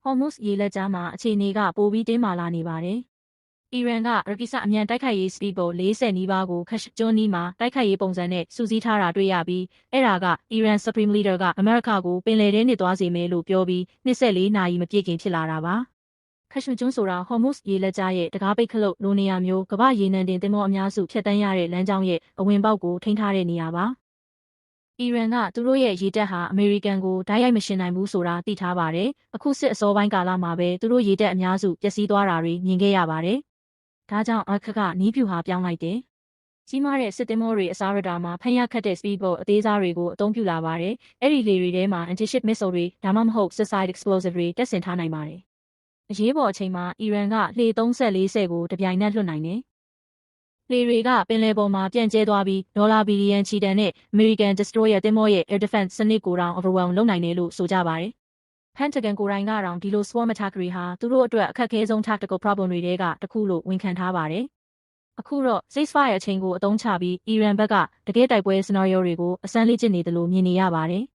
Hormuz ရေလက်ကြားမှာအခြေအနေကပိုပြီးတင်းမာလာနေပါတယ်။အီရန်ကရကီဆအမြန်တိုက်ခိုက်ရေးစပီးဘော40နီးပါးကိုခက်ကျွန်းနီးမှာတိုက်ခိုက်ရေးပုံစံနဲ့စုစည်းထားတာတွေ့ရပြီးအဲ့ဒါကအီရန် Supreme Leader ကအမေရိကကိုပင်လယ်ထဲနစ်သွားစေမယ်လို့ပြောပြီး24နာရီမပြည့်ခင်ဖြစ်လာတာပါ။ခက်ကျွန်းဆိုတာ Hormuz ရေလက်ကြားရဲ့တကားပိတ်ခလုတ်လိုနေရာမျိုးကမ္ဘာရေနံတင်သင်္ဘောအများစုဖြတ်တန်းရတဲ့လမ်းကြောင်းရဲ့အဝင်ပေါက်ကိုထိန်းထားတဲ့နေရာပါ။အီရန်ကသူတို့ရဲ့ရေတပ်ဟာအမေရိကန်ကိုဓာတ်ရိုက်မရှင်နိုင်ဘူးဆိုတာသိထားပါတယ်။အခုစစ်အစောပိုင်းကာလမှာပဲသူတို့ရေတပ်အများစုပျက်စီးသွားတာတွေမြင်ခဲ့ရပါတယ်။ဒါကြောင့်အခက်ကနီးပြူဟာပြောင်းလိုက်တယ်။ကြီးမားတဲ့စစ်သင်္ဘောတွေအစားရတာမှာဖန်ရခတ်တဲ့ speedboat အသေးစားတွေကိုအသုံးပြုလာပါတယ်။အဲ့ဒီလေတွေထဲမှာ anti-ship missile တွေဒါမှမဟုတ် suicide explosive တွေတပ်ဆင်ထားနိုင်ပါတယ်။အရေးပေါ်အချိန်မှာအီရန်ကလှေ34ဆယ်ကိုတပြိုင်နက်လွှတ်နိုင်တယ်။လေတွေကပင်လယ်ပေါ်မှာပြန့်ကျဲသွားပြီးဒေါ်လာဘီလီယံချီတန်နဲ့ American Destroyer သင်္ဘောရဲ့ Air Defense စနစ်ကိုတောင် overwhelm လုပ်နိုင်တယ်လို့ဆိုကြပါတယ်။ Pentagon ကိုယ်တိုင်ကတော့ဒီလို swarm attack တွေဟာသူတို့အတွက်အခက်အခဲဆုံး tactical problem တွေထဲကတစ်ခုလို့ဝန်ခံထားပါတယ်။အခုတော့ ceasefire အချိန်ကိုအသုံးချပြီးအီရန်ဘက်ကတကယ်တိုက်ပွဲ scenario တွေကိုအစမ်းလေ့ကျင့်နေတယ်လို့မြင်နေရပါတယ်။